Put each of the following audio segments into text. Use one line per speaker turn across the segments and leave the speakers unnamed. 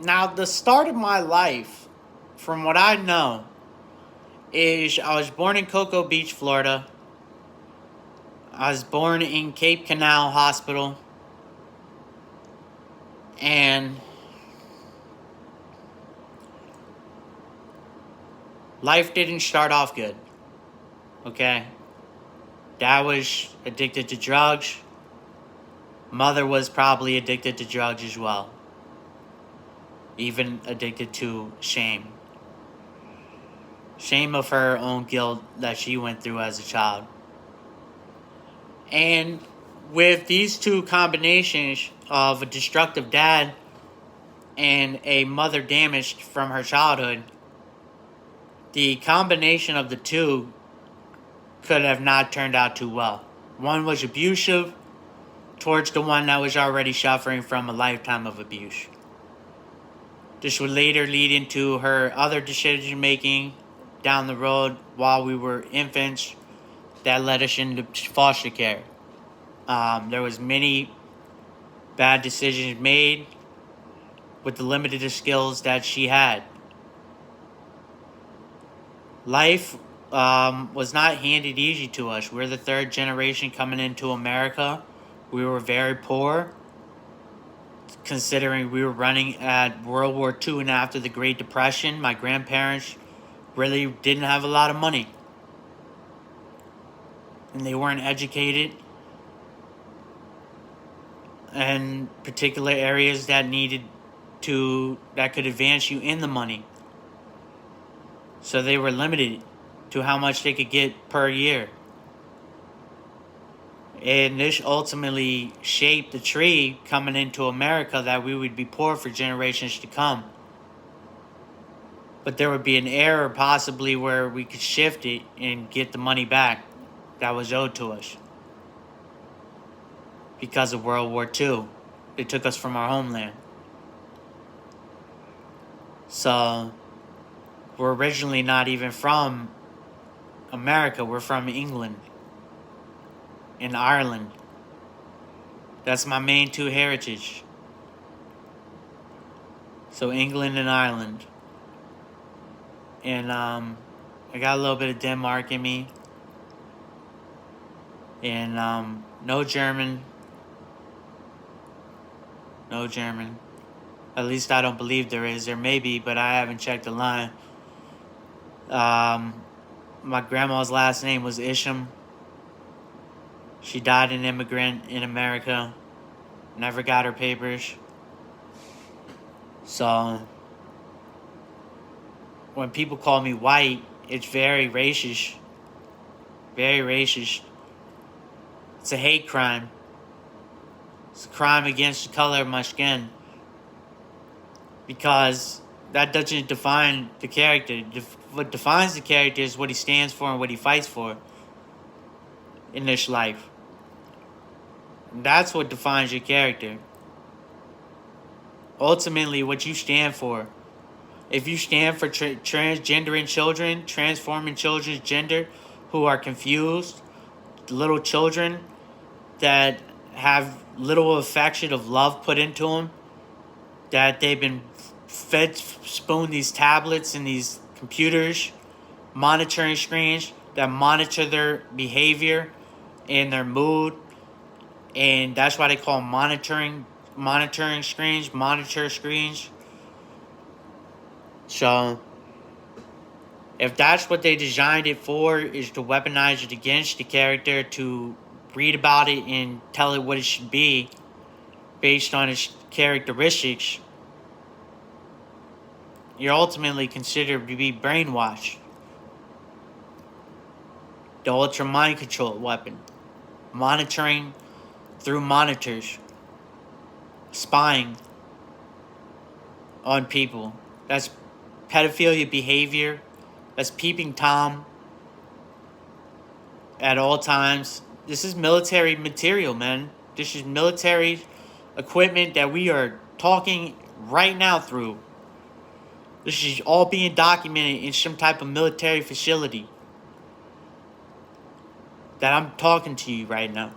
Now, the start of my life, from what I know, is I was born in Cocoa Beach, Florida. I was born in Cape Canal Hospital. And life didn't start off good. Okay? Dad was addicted to drugs. Mother was probably addicted to drugs as well. Even addicted to shame. Shame of her own guilt that she went through as a child. And with these two combinations of a destructive dad and a mother damaged from her childhood, the combination of the two could have not turned out too well. One was abusive towards the one that was already suffering from a lifetime of abuse. This would later lead into her other decision making down the road while we were infants that led us into foster care. There was many bad decisions made with the limited skills that she had. Life was not handed easy to us. We're the third generation coming into America. We were very poor, considering we were running at World War II and after the Great Depression. My grandparents really didn't have a lot of money. And they weren't educated in particular areas that could advance you in the money. So they were limited to how much they could get per year. And this ultimately shaped the tree coming into America that we would be poor for generations to come. But there would be an error possibly where we could shift it and get the money back that was owed to us. Because of World War II. They took us from our homeland. So, we're originally not even from America. We're from England and Ireland. That's my main two heritage. So, England and Ireland. And I got a little bit of Denmark in me. And no German. No German. At least I don't believe there is. There may be, but I haven't checked the line. My grandma's last name was Isham. She died an immigrant in America. Never got her papers. So, when people call me white, it's very racist. Very racist. It's a hate crime. It's a crime against the color of my skin. Because that doesn't define the character. What defines the character is what he stands for and what he fights for in this life. That's what defines your character. Ultimately, what you stand for. If you stand for transgendering children, transforming children's gender who are confused, little children that have little affection of love put into them, that they've been spoon these tablets and these computers, monitoring screens that monitor their behavior and their mood, and that's why they call monitoring screens, monitor screens. So, if that's what they designed it for, is to weaponize it against the character, to read about it and tell it what it should be based on its characteristics, you're ultimately considered to be brainwashed. The ultra mind control weapon. Monitoring through monitors. Spying on people. That's pedophilia behavior. That's peeping Tom at all times. This is military material, man. This is military equipment that we are talking right now through. This is all being documented in some type of military facility that I'm talking to you right now.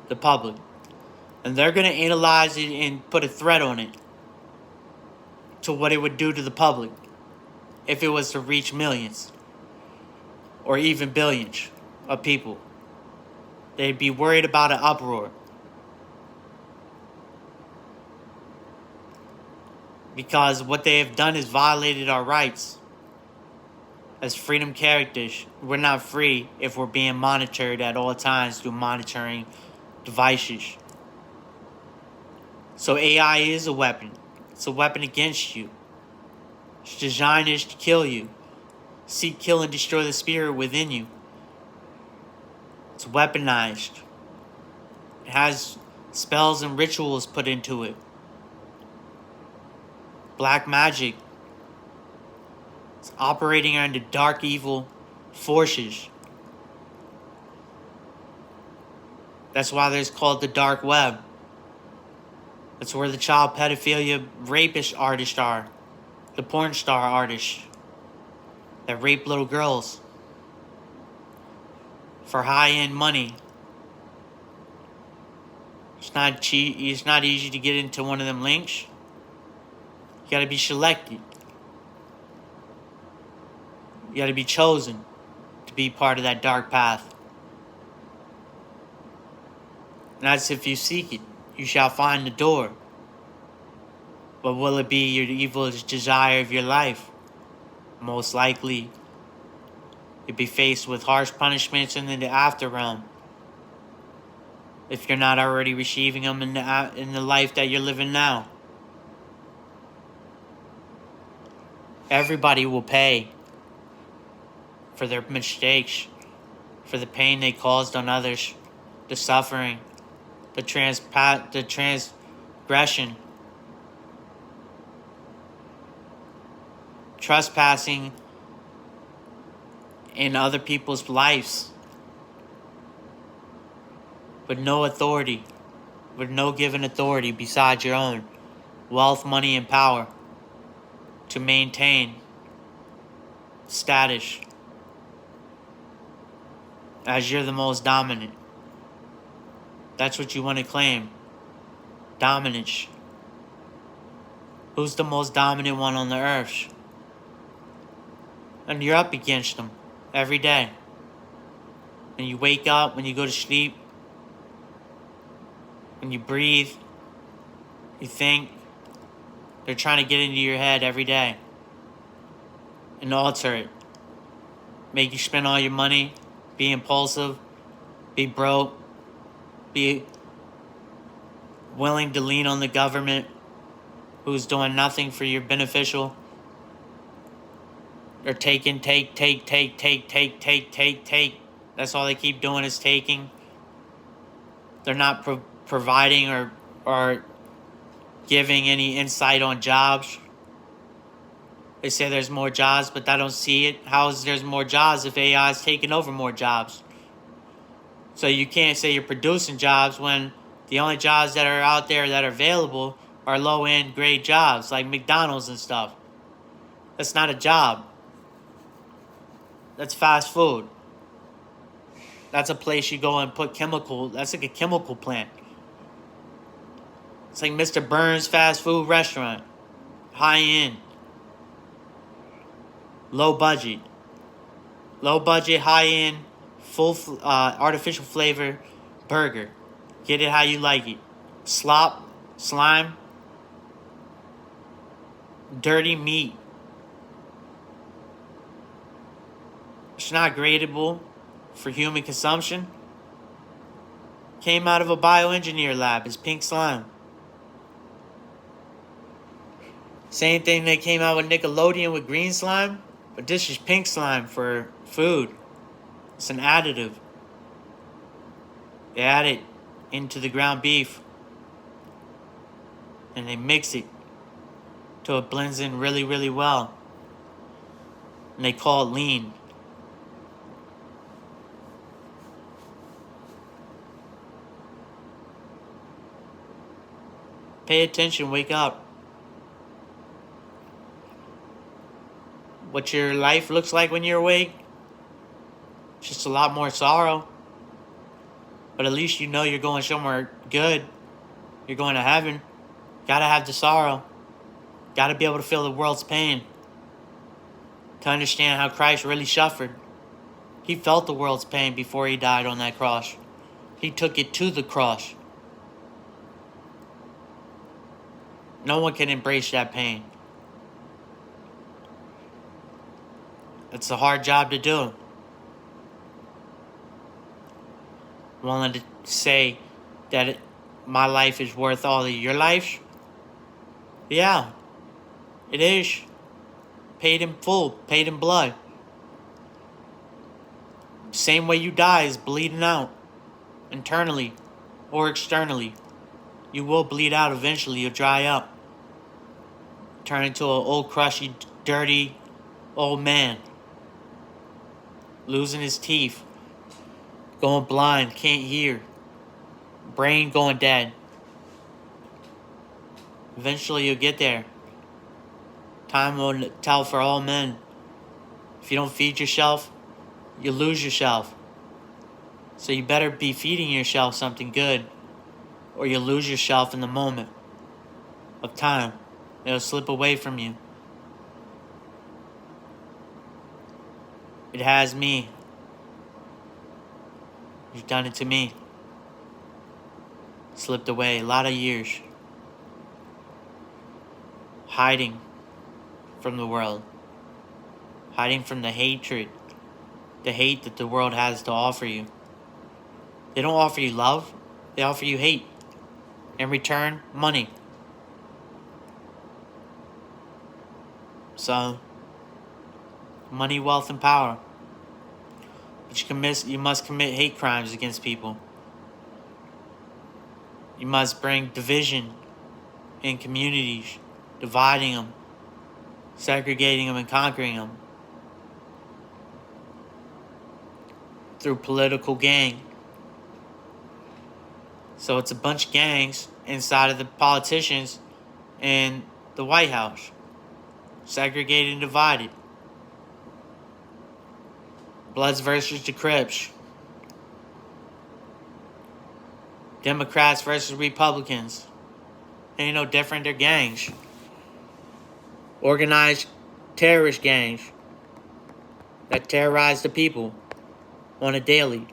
The public. And they're going to analyze it and put a threat on it. to what it would do to the public if it was to reach millions or even billions of people. They'd be worried about an uproar. Because what they have done is violated our rights. As freedom characters, we're not free if we're being monitored at all times through monitoring devices. So AI is a weapon. It's a weapon against you. It's designed to kill you. Seek, kill, and destroy the spirit within you. It's weaponized. It has spells and rituals put into it. Black magic. It's operating under dark evil forces. That's why there's called the dark web. That's where the child pedophilia rapist artists are. The porn star artists that rape little girls for high-end money. It's not cheap. It's not easy to get into one of them links. You gotta be selected. You gotta be chosen to be part of that dark path. And that's if you seek it. You shall find the door. But will it be your evilest desire of your life? Most likely, you'll be faced with harsh punishments in the after realm. If you're not already receiving them in the life that you're living now. Everybody will pay for their mistakes, for the pain they caused on others, the suffering, the transgression, trespassing in other people's lives with no authority, with no given authority besides your own wealth, money, and power to maintain status as you're the most dominant. That's what you want to claim. Dominance. Who's the most dominant one on the earth? And you're up against them every day. When you wake up, when you go to sleep, when you breathe, you think. They're trying to get into your head every day and alter it. Make you spend all your money, be impulsive, be broke, be willing to lean on the government who's doing nothing for your beneficial. They're taking, take. That's all they keep doing is taking. They're not providing or giving any insight on jobs. They say there's more jobs, but I don't see it. How is there's more jobs if AI is taking over more jobs? So you can't say you're producing jobs when the only jobs that are out there that are available are low-end grade jobs like McDonald's and stuff. That's not a job. That's fast food. That's a place you go and put chemical. That's like a chemical plant. It's like Mr. Burns fast food restaurant. High end. Low budget. Low budget, high end, full artificial flavor burger. Get it how you like it. Slop, slime, dirty meat. It's not gradable for human consumption. Came out of a bioengineer lab. It's pink slime. Same thing they came out with Nickelodeon with green slime, but this is pink slime for food. It's an additive. They add it into the ground beef and they mix it till it blends in really, really well. And they call it lean. Pay attention, wake up. What your life looks like when you're awake, just a lot more sorrow. But at least you know you're going somewhere good. You're going to heaven. Gotta have the sorrow. Got to be able to feel the world's pain to understand how Christ really suffered. He felt the world's pain before he died on that cross. He took it to the cross. No one can embrace that pain. It's a hard job to do. Willing to say that my life is worth all of your lives? Yeah, it is. Paid in full, paid in blood. Same way you die is bleeding out. Internally or externally. You will bleed out eventually. You'll dry up. Turn into an old, crusty, dirty old man. Losing his teeth. Going blind, can't hear. Brain going dead. Eventually you'll get there. Time will tell for all men. If you don't feed yourself, you lose yourself. So you better be feeding yourself something good, or you'll lose yourself in the moment of time. It'll slip away from you. It has me. You've done it to me. Slipped away a lot of years. Hiding from the world. Hiding from the hatred. The hate that the world has to offer you. They don't offer you love. They offer you hate. In return, money. So, money, wealth, and power. But you must commit hate crimes against people. You must bring division in communities, dividing them, segregating them, and conquering them through political gang. So it's a bunch of gangs inside of the politicians and the White House. Segregated and divided. Bloods versus the Crips. Democrats versus Republicans. Ain't no different, they're gangs. Organized terrorist gangs that terrorize the people on a daily.